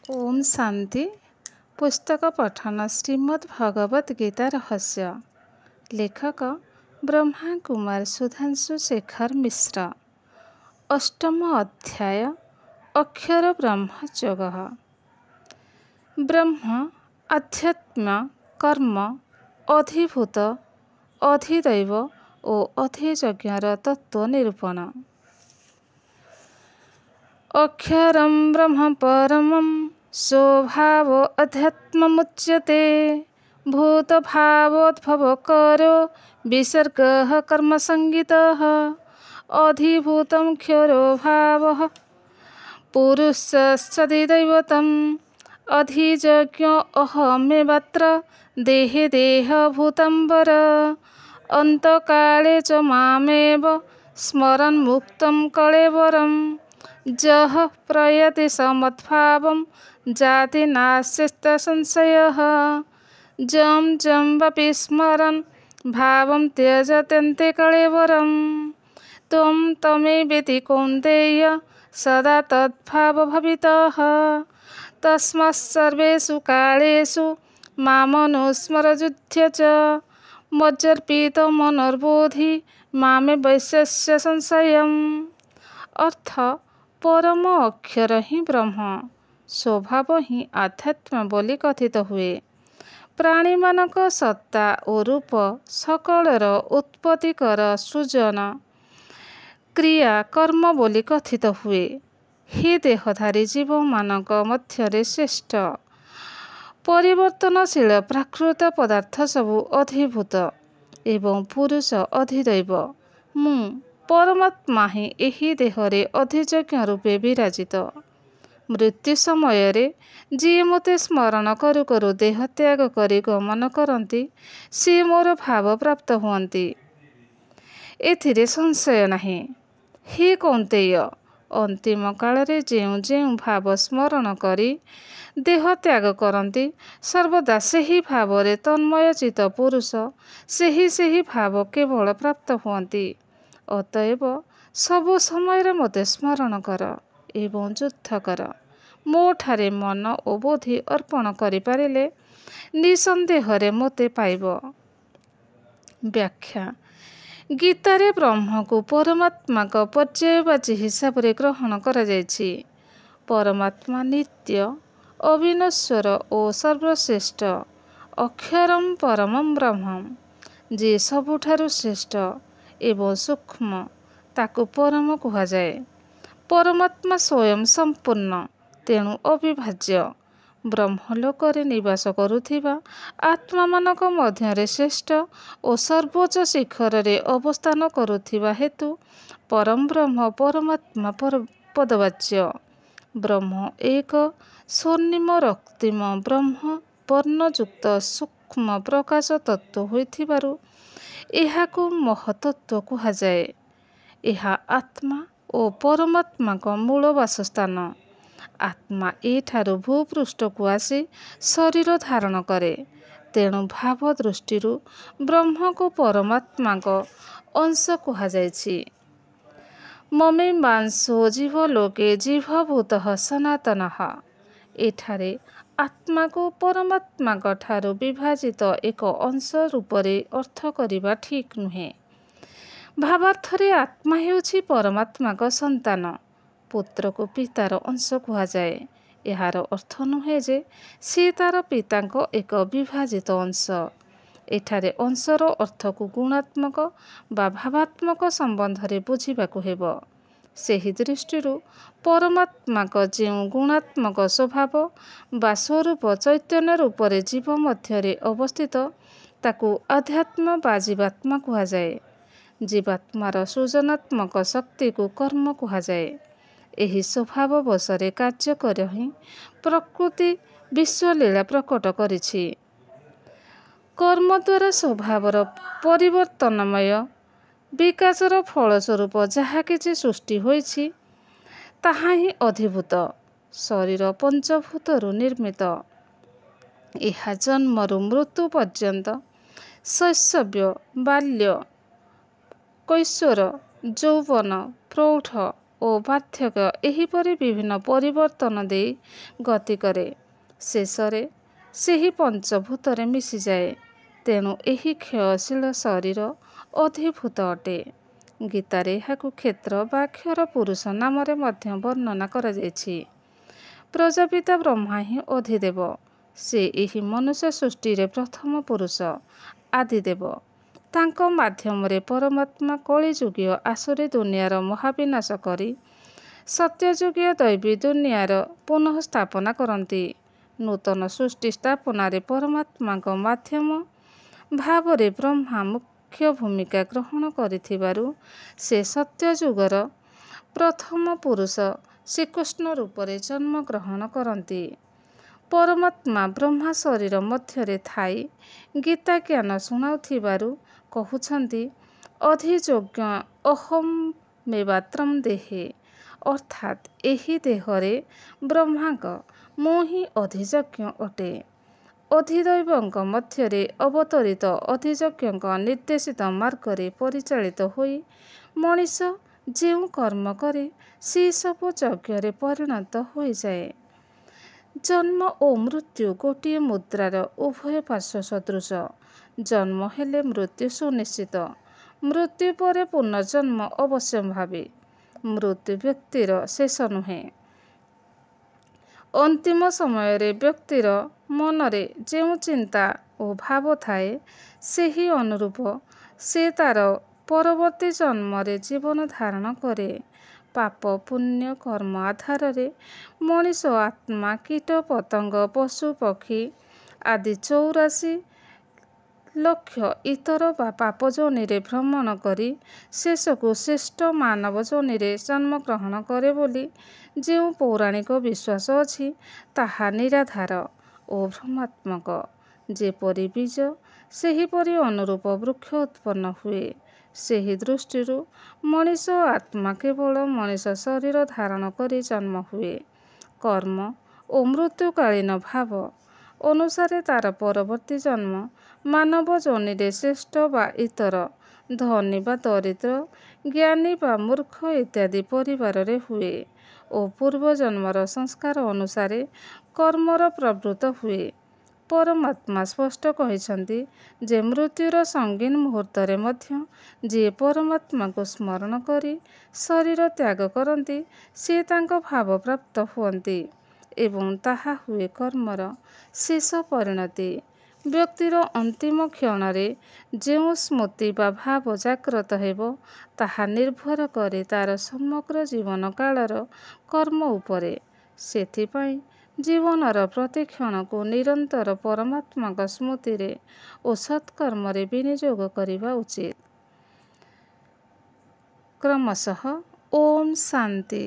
ओम शांति। पुस्तक पठन श्रीमद् भगवत गीता रहस्य। लेखक ब्रह्मा कुमार सुधांशु शेखर मिश्र। अष्टम अध्याय अक्षर ब्रह्मयोग। ब्रह्म आध्यात्म कर्म अधिभूत अधिदैव और अधियज्ञर तत्व निरूपण। अक्षरं ब्रह्म परमं स्वभाव अध्यात्ममुच्यते। भूतभावोद्भवकरो विसर्गः कर्मसंगितः। अधिभूतं क्षरो भावः पुरुषश्चाधिदैवतम्। अधियज्ञो अहमेवात्र देहे देहभूतं वर। अन्तकाले च मामेव स्मरन् मुक्तं कळेवरम्। जह प्रयति समद्भावं जाति नास्ति संशयः। जं जं वपि स्मरन् भावं त्यजत्यन्ते कळेवरम्। त्वं तमेवेति कौन्तेय सदा तद्भावभवितः। तस्मात् सर्वेषु कालेषु मामनुस्मरयुध्य च। मज्जर्पितमनोर्बोधि मामे वैश्यस्य संशयम्। अर्थ परम अक्षर ही ब्रह्म, स्वभाव ही आध्यात्म बोली कथित हुए। प्राणी मानक सत्ता और रूप सकलर उत्पत्तिकर सृजन क्रिया कर्म बोली कथित हुए। हे देहधारी जीव मानक मध्यरे श्रेष्ठ परिवर्तनशील प्राकृत पदार्थ सबु अधिभूत एवं पुरुष अधिदैव। मु परमात्मा ही एही देहरे अधियज्ञ रूपे विराजित। मृत्यु समय जी मते स्मरण करू करू देह त्याग करी गमन करती सी मोर भाव प्राप्त हुअन्ति, एथिरे संशय नहीं। हे कौन्तेय, अंतिम कालरे जेउ जेउ भाव स्मरण करी देह त्याग करती सर्वदा सेही भावरे तन्मय चित पुरुष सेही भाव केवल प्राप्त हुअन्ति। अतएव सबु समय मते स्मरण कर एवं युद्ध कर। मो ठारे मन और बुद्धि अर्पण करि पारिले निसंदेहरे मते पाइब। व्याख्या। गीतारे ब्रह्म को परमात्मा का पर्यायवाची हिसाब से ग्रहण करा जायछि। परमात्मा नित्य अविनश्वर और सर्वश्रेष्ठ अक्षरम परमं ब्रह्म, जे सबुठारु श्रेष्ठ एवं सूक्ष्म ताकु परम कुहाଯାଏ। परमात्मा स्वयं संपूर्ण तेणु अविभाज्य। ब्रह्मलोकरे निवास करुथिबा आत्मा मानक मध्यरे श्रेष्ठ और सर्वोच्च शिखररे अवस्थान करुथिबा हेतु परम ब्रह्म परमात्मा पदवाच्य। ब्रह्म एक स्वर्णिम रक्तिम ब्रह्म वर्णयुक्त सूक्ष्म प्रकाश तत्व होइथिबारु एहाकु महतत्व कुहाଯାଏ। एहा आत्मा और परमात्मा का मूल वासस्थान। आत्मा एठारु भूपृष्ठ को आसी शरीर धारण करे, तेणु भाव दृष्टि ब्रह्म को परमात्मा का अंश कुहाଯାଇଛି। ममे मांसो जीव लोके जीवभूतः सनातनः। एठारे आत्मा को परमात्मा ठारु विभाजित एक अंश रूपरे अर्थ करिबा ठीक नुहे। भावार्थरे आत्मा हेउछि परमात्मा का संतान। पुत्र को पितार अंश कुहाଯାଏ। एहार अर्थ नुहे जे सी तार पितांको एक विभाजित अंश। एठारे अंशर अर्थ को गुणात्मक बा भावात्मक संबंधरे बुझिबाकु हेब। सेही दृष्टिरु परमात्मा का जेउ गुणात्मक स्वभाव बा स्वरूप चैतन्य रूपरे जीव मध्यरे अवस्थित ताकु आध्यात्म बा जीवात्मा कुहाଯାଏ। जीवात्मार सृजनात्मक शक्ति को कर्म कुहाଯାଏ। एही स्वभाव बसरे कार्य कर ही प्रकृति विश्वलीला प्रकट करिछि। कर्म द्वारा स्वभावर परिवर्तनमय विकासर फलस्वरूप जहा किछि सृष्टि होइछि ताहा ही अधिभूत। शरीर पंचभूतरु निर्मित। एहा जन्मरु मृत्यु पर्यंत शैशव्य बाल्य कैशोर यौवन प्रौढ़ ଓ ବାର୍ଦ୍ଧକ୍ୟ ଏହିପରି ବିଭିନ୍ନ ପରିବର୍ତ୍ତନ ଦେଇ ଗତି କରେ। ଶେଷରେ ସେହି ପଞ୍ଚଭୂତରେ ମିଶିଯାଏ। ତେଣୁ ଏହି କ୍ଷୟଶୀଳ ଶରୀର ଅଧିଭୂତ ଅଟେ। ଗୀତାରେ ଏହାକୁ କ୍ଷେତ୍ର ବା କ୍ଷର ପୁରୁଷ ନାମରେ ମଧ୍ୟ ବର୍ଣ୍ଣନା କରାଯାଇଛି। ପ୍ରଜାପିତା ବ୍ରହ୍ମା ହିଁ ଅଧିଦେବ। ସେ ଏହି ମନୁଷ୍ୟ ସୃଷ୍ଟିରେ ପ୍ରଥମ ପୁରୁଷ, ଆଦିଦେବ। ତାଙ୍କ ମାଧ୍ୟମରେ ପରମାତ୍ମା କଳିଯୁଗୀୟ ଆସୁରୀ ଦୁନିଆର ମହାବିନାଶ କରି ସତ୍ୟଯୁଗୀୟ ଦୈବୀ ଦୁନିଆର ପୁନଃ ସ୍ଥାପନା କରନ୍ତି। ନୂତନ ସୃଷ୍ଟି ସ୍ଥାପନାରେ ପରମାତ୍ମାଙ୍କ ମାଧ୍ୟମ ଭାବରେ ବ୍ରହ୍ମା ମୁଖ୍ୟ ଭୂମିକା ଗ୍ରହଣ କରିଥିବାରୁ ସେ ସତ୍ୟଯୁଗର ପ୍ରଥମ ପୁରୁଷ ଶ୍ରୀକୃଷ୍ଣ ରୂପରେ ଜନ୍ମଗ୍ରହଣ କରନ୍ତି। ପରମାତ୍ମା ବ୍ରହ୍ମା ଶରୀର ମଧ୍ୟରେ ଥାଇ ଗୀତା ଜ୍ଞାନ ଶୁଣାଉଥିବାରୁ କହୁଛନ୍ତି ଅଧିଯୋଗ୍ୟ ଅହଂ ମେବାତ୍ରମ୍ ଦେହେ, ଅର୍ଥାତ୍ ଏହି ଦେହରେ ବ୍ରହ୍ମାଙ୍କ ମୁଁ ହିଁ ଅଧିଯଜ୍ଞ ଅଟେ। ଅଧିଦୈବଙ୍କ ମଧ୍ୟରେ ଅବତରିତ ଅଧିଯଜ୍ଞଙ୍କ ନିର୍ଦ୍ଦେଶିତ ମାର୍ଗରେ ପରିଚାଳିତ ହୋଇ ମଣିଷ ଯେଉଁ କର୍ମ କରେ ସେସବୁ ଯଜ୍ଞରେ ପରିଣତ ହୋଇଯାଏ। ଜନ୍ମ ଓ ମୃତ୍ୟୁ ଗୋଟିଏ ମୁଦ୍ରାର ଉଭୟ ପାର୍ଶ୍ୱ ସଦୃଶ। ଜନ୍ମ ହେଲେ ମୃତ୍ୟୁ ସୁନିଶ୍ଚିତ। ମୃତ୍ୟୁ ପରେ ପୁନର୍ଜନ୍ମ ଅବଶ୍ୟମ୍ଭାବୀ। ମୃତ୍ୟୁ ବ୍ୟକ୍ତିର ଶେଷ ନୁହେଁ। ଅନ୍ତିମ ସମୟରେ ବ୍ୟକ୍ତିର ମନରେ ଯେଉଁ ଚିନ୍ତା ଓ ଭାବ ଥାଏ, ସେହି ଅନୁରୂପ ସେ ତାର ପରବର୍ତ୍ତୀ ଜନ୍ମରେ ଜୀବନ ଧାରଣ କରେ। ପାପ ପୁଣ୍ୟ କର୍ମ ଆଧାରରେ ମଣିଷ ଆତ୍ମା କୀଟ ପତଙ୍ଗ ପଶୁ ପକ୍ଷୀ ଆଦି 84 ଲକ୍ଷ ଇତର ବା ପାପ ଯୋନିରେ ଭ୍ରମଣ କରି ଶେଷକୁ ଶ୍ରେଷ୍ଠ ମାନବ ଯୋନିରେ ଜନ୍ମଗ୍ରହଣ କରେ ବୋଲି ଯେଉଁ ପୌରାଣିକ ବିଶ୍ୱାସ ଅଛି, ତାହା ନିରାଧାର ଓ ଭ୍ରମାତ୍ମକ। ଯେପରି ବୀଜ ସେହିପରି ଅନୁରୂପ ବୃକ୍ଷ ଉତ୍ପନ୍ନ ହୁଏ। ସେହି ଦୃଷ୍ଟିରୁ ମଣିଷ ଆତ୍ମା କେବଳ ମଣିଷ ଶରୀର ଧାରଣ କରି ଜନ୍ମ ହୁଏ। କର୍ମ ଓ ମୃତ୍ୟୁକାଳୀନ ଭାବ ଅନୁସାରେ ତାର ପରବର୍ତ୍ତୀ ଜନ୍ମ ମାନବ ଯୋନିରେ ଶ୍ରେଷ୍ଠ ବା ଇତର, ଧନୀ ବା ଦରିଦ୍ର, ଜ୍ଞାନୀ ବା ମୂର୍ଖ ଇତ୍ୟାଦି ପରିବାରରେ ହୁଏ ଓ ପୂର୍ବଜନ୍ମର ସଂସ୍କାର ଅନୁସାରେ କର୍ମର ପ୍ରବୃତ୍ତ ହୁଏ। ପରମାତ୍ମା ସ୍ପଷ୍ଟ କହିଛନ୍ତି ଯେ ମୃତ୍ୟୁର ସଙ୍ଗୀନ ମୁହୂର୍ତ୍ତରେ ମଧ୍ୟ ଯିଏ ପରମାତ୍ମାକୁ ସ୍ମରଣ କରି ଶରୀର ତ୍ୟାଗ କରନ୍ତି, ସେ ତାଙ୍କ ଭାବ ପ୍ରାପ୍ତ ହୁଅନ୍ତି ଏବଂ ତାହା ହୁଏ କର୍ମର ଶେଷ ପରିଣତି। ବ୍ୟକ୍ତିର ଅନ୍ତିମ କ୍ଷଣରେ ଯେଉଁ ସ୍ମୃତି ବା ଭାବ ଜାଗ୍ରତ ହେବ, ତାହା ନିର୍ଭର କରେ ତାର ସମଗ୍ର ଜୀବନ କାଳର କର୍ମ ଉପରେ। ସେଥିପାଇଁ ଜୀବନର ପ୍ରତି କ୍ଷଣକୁ ନିରନ୍ତର ପରମାତ୍ମାଙ୍କ ସ୍ମୃତିରେ ଓ ସତ୍କର୍ମରେ ବିନିଯୋଗ କରିବା ଉଚିତ। କ୍ରମଶଃ ଓମ୍ ଶାନ୍ତି।